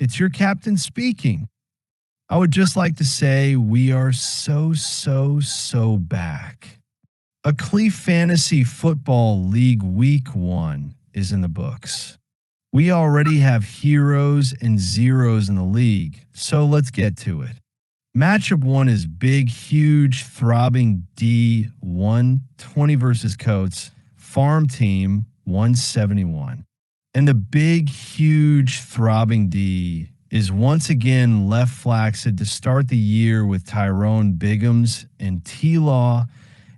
it's your captain speaking. I would just like to say we are so back. Aclee Fantasy Football League Week 1 is in the books. We already have heroes and zeros in the league, so let's get to it. Matchup 1 is big, huge, throbbing D 120 versus Coates, farm team 171. And the big, huge, throbbing D is once again left flaccid to start the year with Tyrone Biggums and T-Law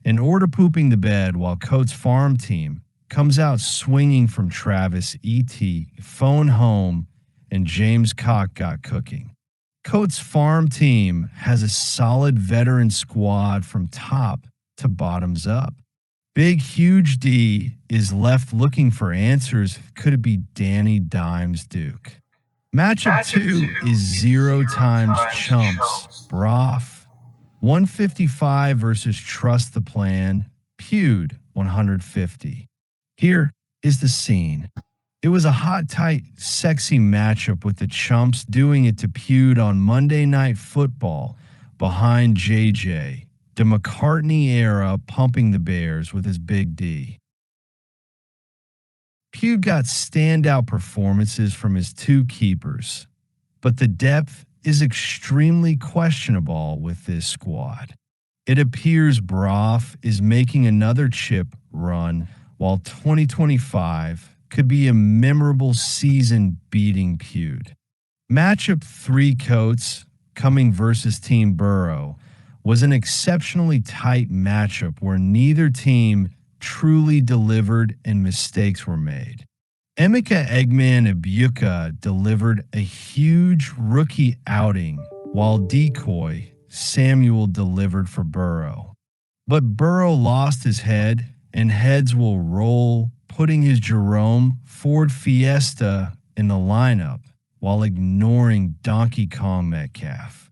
and order pooping the bed while Coates' farm team comes out swinging from Travis E.T., phone home, and James Cock got cooking. Coates' farm team has a solid veteran squad from top to bottoms up. Big, huge D is left looking for answers. Could it be Danny Dimes Duke? Matchup 2 is 0 times Chumps, Broff. 155 versus Trust the Plan, Pewed 150. Here is the scene. It was a hot, tight, sexy matchup with the Chumps doing it to Pewed on Monday Night Football behind JJ, the McCartney era pumping the Bears with his big D. Pewed got standout performances from his two keepers, but the depth is extremely questionable with this squad. It appears Broff is making another chip run, while 2025 could be a memorable season beating Pewed. Matchup 3 Coates coming versus Team Burrow was an exceptionally tight matchup where neither team truly delivered and mistakes were made. Emeka Eggman Ibuka delivered a huge rookie outing while Decoy Samuel delivered for Burrow. But Burrow lost his head, and heads will roll, putting his Jerome Ford Fiesta in the lineup while ignoring Donkey Kong Metcalf.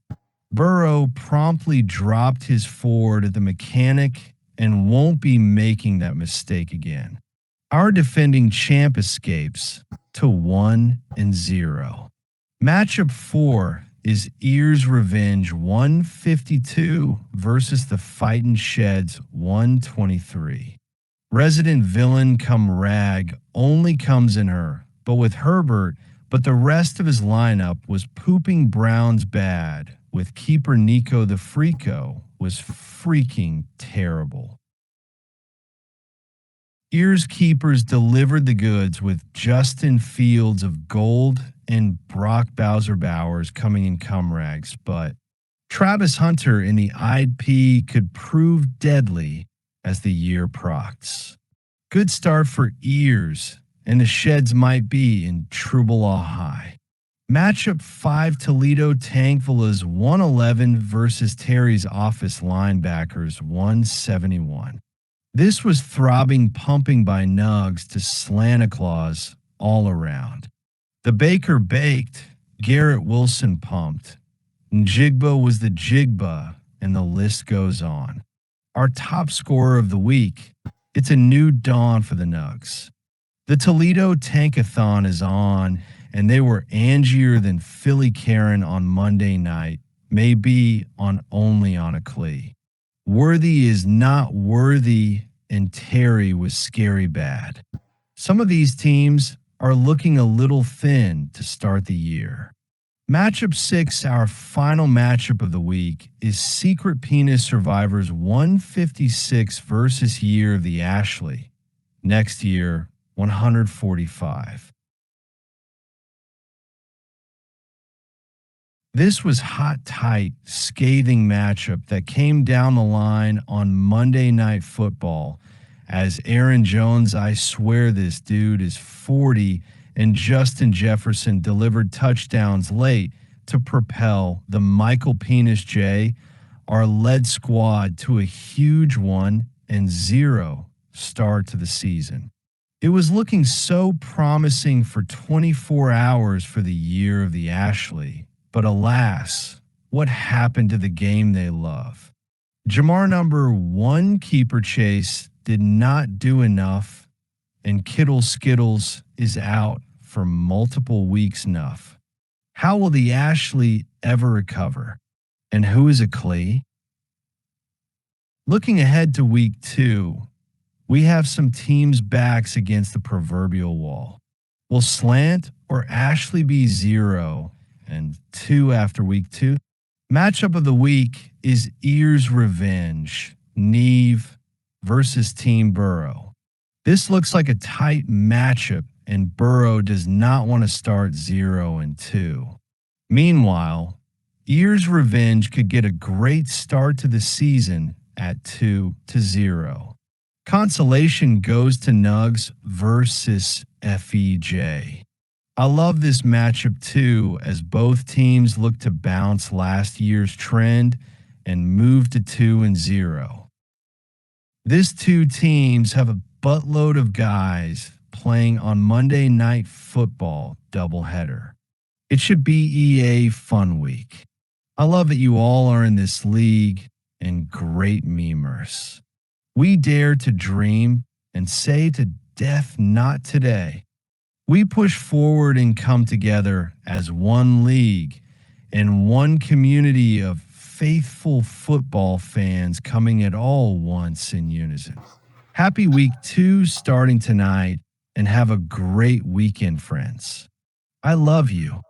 Burrow promptly dropped his Ford at the mechanic and won't be making that mistake again. Our defending champ escapes to 1-0. Matchup 4 is Ears Revenge 152 versus the Fightin' Sheds 123. Resident villain come rag only comes in her, but with Herbert, but the rest of his lineup was pooping Browns bad, with keeper Nico the Freako was freaking terrible. Ears keepers delivered the goods with Justin Fields of gold and Brock Bowser-Bowers coming in cum rags, but Travis Hunter in the IP could prove deadly as the year procs. Good start for Ears, and the Sheds might be in Trubalaw High. Matchup 5 Toledo Tankvilla's 111 versus Terry's Office Linebackers 171. This was throbbing pumping by Nugs to Santa Claus all around. The Baker baked, Garrett Wilson pumped, Njigba was the Jigba, and the list goes on. Our top scorer of the week, it's a new dawn for the Nugs. The Toledo Tankathon is on, and they were angier than Philly Karen on Monday night, maybe on only on Aclee. Worthy is not worthy, and Terry was scary bad. Some of these teams are looking a little thin to start the year. Matchup 6, our final matchup of the week, is Secret Penis Survivors 156 versus Year of the Ashley. Next year, 145. This was hot, tight, scathing matchup that came down the line on Monday Night Football as Aaron Jones, I swear this dude is 40, and Justin Jefferson delivered touchdowns late to propel the Michael Penis J, our lead squad, to a huge 1-0 start to the season. It was looking so promising for 24 hours for the Year of the Ashley. But alas, what happened to the game they love? Jamar number 1 keeper Chase did not do enough, and Kittle Skittles is out for multiple weeks enough. How will the Ashley ever recover? And who is Aclee? Looking ahead to week 2, we have some teams' backs against the proverbial wall. Will Slant or Ashley be 0-2 after week 2? Matchup of the week is Ears Revenge, Neve versus Team Burrow. This looks like a tight matchup, and Burrow does not want to start 0-2. Meanwhile, Ears Revenge could get a great start to the season at 2-0. Consolation goes to Nugs versus FEJ. I love this matchup too, as both teams look to bounce last year's trend and move to 2-0. These two teams have a buttload of guys playing on Monday Night Football doubleheader. It should be EA Fun Week. I love that you all are in this league and great memers. We dare to dream and say to death not today. We push forward and come together as one league and one community of faithful football fans coming at all once in unison. Happy week 2 starting tonight, and have a great weekend, friends. I love you.